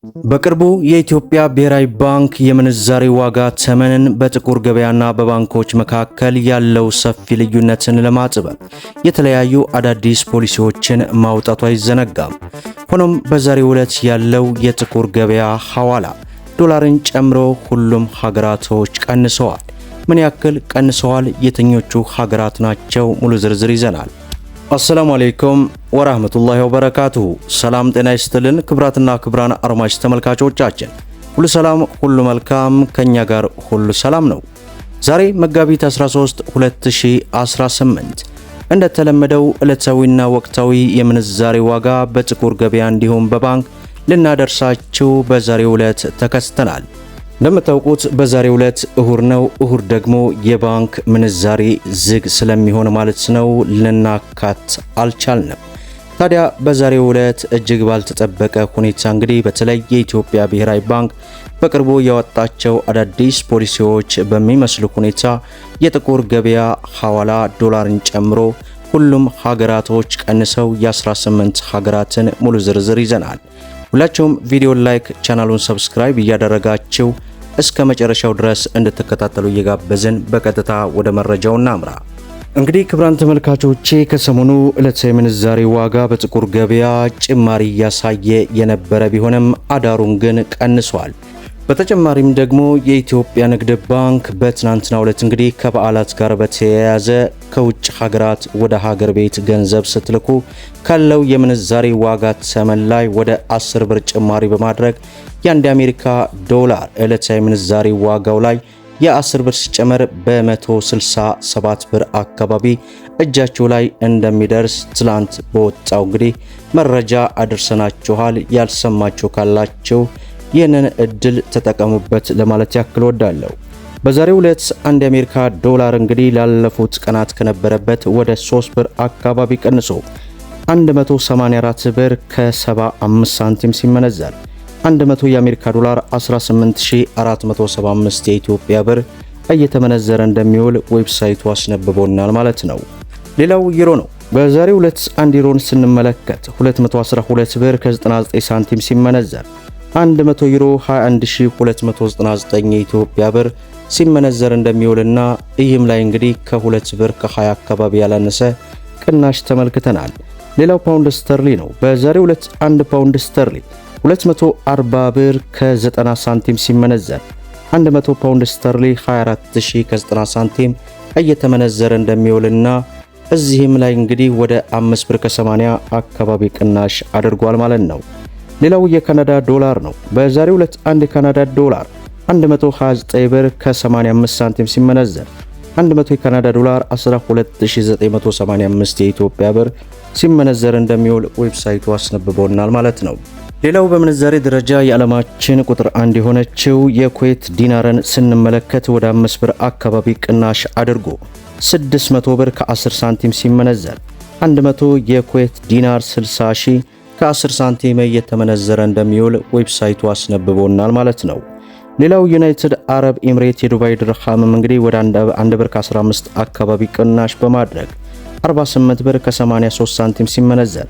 በቅርቡ የኢትዮጵያ ብሔራዊ ባንክ የምንዛሬ ዋጋ ተመንን በጥቁር ገበያና በባንኮች መካከል ያለው ሰፊ ልዩነትን ለማጥበብ የተለያዩ አዳዲስ ፖሊሲዎችን ማውጣቱ አይዘነጋም። ሆኖም በዛሬው ዕለት ያለው የጥቁር ገበያ ሐዋላ ዶላርን ጨምሮ ሁሉም ሀገራቶች ቀንሰዋል። ምን ያክል ቀንሰዋል? የትኞቹ ሀገራት ናቸው? ሙሉ ዝርዝር ይዘናል። አሰላሙ አለይኩም ወራህመቱላሂ ወበረካቱሁ። ሰላም ጤና ይስጥልን ክብራትና ክብራን አድማጭ ተመልካቾቻችን ሁሉ ሰላም ሁሉ መልካም፣ ከኛ ጋር ሁሉ ሰላም ነው። ዛሬ መጋቢት 13 2018 እንደተለመደው ዕለታዊና ወቅታዊ የምንዛሬ ዋጋ በጥቁር ገበያ እንዲሁም በባንክ ልናደርሳችሁ በዛሬው ዕለት ተከስተናል። እንደምታውቁት በዛሬው ዕለት እሁድ ነው። እሁድ ደግሞ የባንክ ምንዛሬ ዝግ ስለሚሆን ማለት ነው ልናካት አልቻልንም። ታዲያ በዛሬው ዕለት እጅግ ባልተጠበቀ ሁኔታ እንግዲህ በተለይ የኢትዮጵያ ብሔራዊ ባንክ በቅርቡ ያወጣቸው አዳዲስ ፖሊሲዎች በሚመስሉ ሁኔታ የጥቁር ገበያ ሐዋላ ዶላርን ጨምሮ ሁሉም ሀገራቶች ቀንሰው የ18 ሀገራትን ሙሉ ዝርዝር ይዘናል። ሁላችሁም ቪዲዮን ላይክ፣ ቻናሉን ሰብስክራይብ እያደረጋችሁ እስከ መጨረሻው ድረስ እንድትከታተሉ እየጋበዝን በቀጥታ ወደ መረጃው እናምራ። እንግዲህ ክቡራን ተመልካቾቼ ከሰሞኑ ዕለታዊ ምንዛሬ ዋጋ በጥቁር ገበያ ጭማሪ እያሳየ የነበረ ቢሆንም አዳሩን ግን ቀንሷል። በተጨማሪም ደግሞ የኢትዮጵያ ንግድ ባንክ በትናንትናው ዕለት እንግዲህ ከበዓላት ጋር በተያያዘ ከውጭ ሀገራት ወደ ሀገር ቤት ገንዘብ ስትልኩ ካለው የምንዛሬ ዋጋ ተመን ላይ ወደ 10 ብር ጭማሪ በማድረግ የአንድ የአሜሪካ ዶላር ዕለታዊ ምንዛሬ ዋጋው ላይ የ10 ብር ሲጨመር በ167 ብር አካባቢ እጃችሁ ላይ እንደሚደርስ ትላንት በወጣው እንግዲህ መረጃ አድርሰናችኋል። ያልሰማችሁ ካላችሁ ይህንን እድል ተጠቀሙበት ለማለት ያክል ወዳለሁ። በዛሬው ዕለት አንድ የአሜሪካ ዶላር እንግዲህ ላለፉት ቀናት ከነበረበት ወደ 3 ብር አካባቢ ቀንሶ 184 ብር ከ75 ሳንቲም ሲመነዘር 100 የአሜሪካ ዶላር 18475 የኢትዮጵያ ብር እየተመነዘረ እንደሚውል ዌብሳይቱ አስነብቦናል ማለት ነው። ሌላው ዩሮ ነው። በዛሬው ዕለት አንድ ዩሮን ስንመለከት 212 ብር ከ99 ሳንቲም ሲመነዘር 100 ዩሮ 21299 የኢትዮጵያ ብር ሲመነዘር እንደሚውልና ይህም ላይ እንግዲህ ከ2 ብር ከ20 አካባቢ ያላነሰ ቅናሽ ተመልክተናል። ሌላው ፓውንድ ስተርሊ ነው። በዛሬው ዕለት 1 ፓውንድ ስተርሊ 240 ብር ከ90 ሳንቲም ሲመነዘር 100 ፓውንድ ስተርሊ 24000 ከ90 ሳንቲም እየተመነዘረ እንደሚውልና እዚህም ላይ እንግዲህ ወደ 5 ብር ከ80 አካባቢ ቅናሽ አድርጓል ማለት ነው። ሌላው የካናዳ ዶላር ነው። በዛሬው ዕለት አንድ የካናዳ ዶላር 129 ብር ከ85 ሳንቲም ሲመነዘር 100 የካናዳ ዶላር 12985 የኢትዮጵያ ብር ሲመነዘር እንደሚውል ዌብሳይቱ አስነብቦናል ማለት ነው። ሌላው በምንዛሬ ደረጃ የዓለማችን ቁጥር 1 የሆነችው የኩዌት ዲናርን ስንመለከት ወደ 5 ብር አካባቢ ቅናሽ አድርጎ 600 ብር ከ10 ሳንቲም ሲመነዘር 100 የኩዌት ዲናር 60 ሺህ ከ10 ሳንቲም እየተመነዘረ እንደሚውል ዌብሳይቱ አስነብቦናል ማለት ነው። ሌላው ዩናይትድ አረብ ኤምሬት የዱባይ ድርሃምም እንግዲህ ወደ 1 ብር ከ15 አካባቢ ቅናሽ በማድረግ 48 ብር ከ83 ሳንቲም ሲመነዘር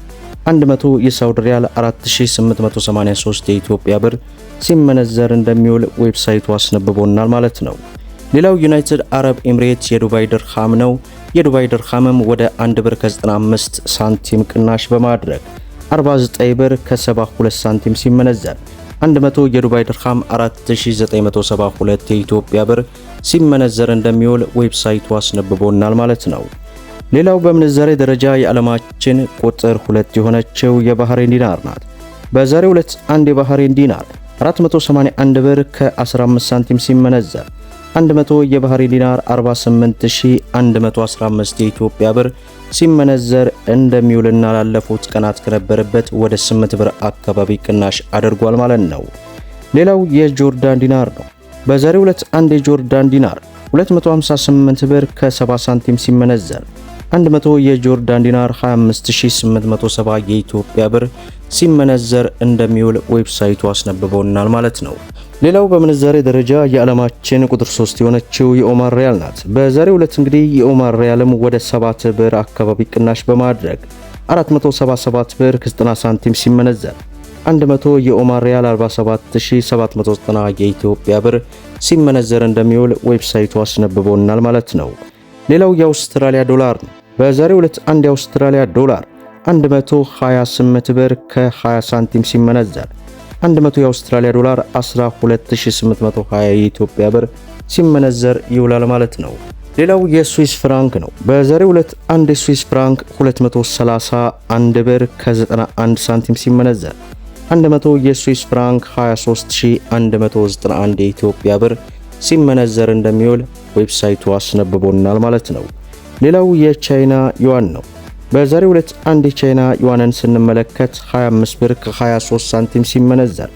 100 የሳውዲ ሪያል 4883 የኢትዮጵያ ብር ሲመነዘር እንደሚውል ዌብሳይቱ አስነብቦናል ማለት ነው። ሌላው ዩናይትድ አረብ ኤምሬት የዱባይ ድርሃም ነው። የዱባይ ድርሃምም ወደ 1 ብር ከ95 ሳንቲም ቅናሽ በማድረግ 49 ብር ከ72 ሳንቲም ሲመነዘር 100 የዱባይ ድርሃም 4972 የኢትዮጵያ ብር ሲመነዘር እንደሚውል ዌብሳይቱ አስነብቦናል ማለት ነው። ሌላው በምንዛሬ ደረጃ የዓለማችን ቁጥር 2 የሆነችው የባህሬን ዲናር ናት። በዛሬው ዕለት አንድ የባህሬን ዲናር 481 ብር ከ15 ሳንቲም ሲመነዘር 100 የባህሬን ዲናር 48115 የኢትዮጵያ ብር ሲመነዘር እንደሚውልና ላለፉት ቀናት ከነበረበት ወደ 8 ብር አካባቢ ቅናሽ አድርጓል ማለት ነው። ሌላው የጆርዳን ዲናር ነው። በዛሬው ዕለት አንድ የጆርዳን ዲናር 258 ብር ከ70 ሳንቲም ሲመነዘር 100 የጆርዳን ዲናር 25870 የኢትዮጵያ ብር ሲመነዘር እንደሚውል ዌብሳይቱ አስነብቦናል ማለት ነው። ሌላው በምንዛሬ ደረጃ የዓለማችን ቁጥር 3 የሆነችው የኦማር ሪያል ናት። በዛሬው ዕለት እንግዲህ የኦማር ሪያልም ወደ 7 ብር አካባቢ ቅናሽ በማድረግ 477 ብር ከ90 ሳንቲም ሲመነዘር 100 የኦማን ሪያል 47790 የኢትዮጵያ ብር ሲመነዘር እንደሚውል ዌብሳይቱ አስነብቦናል ማለት ነው። ሌላው የአውስትራሊያ ዶላር ነው። በዛሬው ዕለት አንድ የአውስትራሊያ ዶላር 128 ብር ከ20 ሳንቲም ሲመነዘር 100 የአውስትራሊያ ዶላር 12820 የኢትዮጵያ ብር ሲመነዘር ይውላል ማለት ነው። ሌላው የስዊስ ፍራንክ ነው። በዛሬው ዕለት አንድ የስዊስ ፍራንክ 231 ብር ከ91 ሳንቲም ሲመነዘር 100 የስዊስ ፍራንክ 23191 የኢትዮጵያ ብር ሲመነዘር እንደሚውል ዌብሳይቱ አስነብቦናል ማለት ነው። ሌላው የቻይና ዩዋን ነው። በዛሬው ዕለት አንድ የቻይና ዩዋንን ስንመለከት 25 ብር ከ23 ሳንቲም ሲመነዘር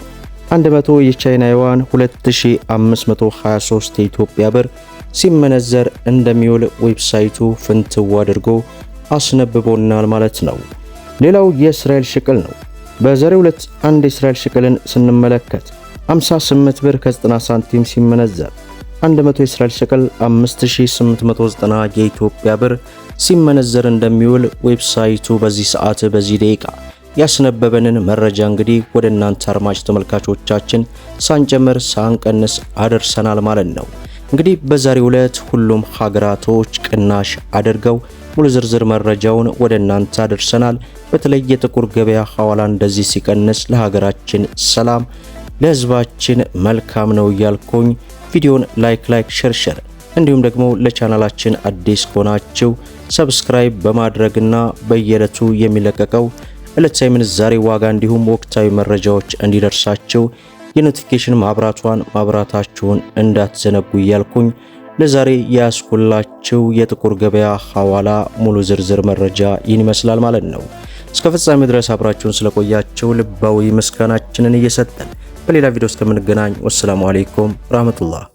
100 የቻይና ዩዋን 2523 የኢትዮጵያ ብር ሲመነዘር እንደሚውል ዌብሳይቱ ፍንትው አድርጎ አስነብቦናል ማለት ነው። ሌላው የእስራኤል ሽቅል ነው። በዛሬው ዕለት አንድ የእስራኤል ሽቅልን ስንመለከት 58 ብር ከ90 ሳንቲም ሲመነዘር 100 የእስራኤል ሽቅል 5890 የኢትዮጵያ ብር ሲመነዘር እንደሚውል ዌብሳይቱ በዚህ ሰዓት በዚህ ደቂቃ ያስነበበንን መረጃ እንግዲህ ወደ እናንተ አድማጭ ተመልካቾቻችን ሳንጨምር ሳንቀንስ አደርሰናል ማለት ነው። እንግዲህ በዛሬው ዕለት ሁሉም ሀገራቶች ቅናሽ አድርገው ሙሉ ዝርዝር መረጃውን ወደ እናንተ አደርሰናል። በተለይ የጥቁር ገበያ ሐዋላ እንደዚህ ሲቀንስ ለሀገራችን ሰላም ለህዝባችን መልካም ነው እያልኩኝ ቪዲዮን ላይክ ሼር እንዲሁም ደግሞ ለቻናላችን አዲስ ከሆናችሁ ሰብስክራይብ በማድረግና በየዕለቱ የሚለቀቀው ዕለታዊ ምንዛሬ ዋጋ እንዲሁም ወቅታዊ መረጃዎች እንዲደርሳችሁ የኖቲፊኬሽን ማብራታችሁን እንዳትዘነጉ እያልኩኝ ለዛሬ ያስኩላችሁ የጥቁር ገበያ ሐዋላ ሙሉ ዝርዝር መረጃ ይህን ይመስላል ማለት ነው። እስከ ፍጻሜ ድረስ አብራችሁን ስለቆያችሁ ልባዊ ምስጋናችንን እየሰጠን በሌላ ቪዲዮ እስከምንገናኝ ወሰላሙ አለይኩም ወራህመቱላህ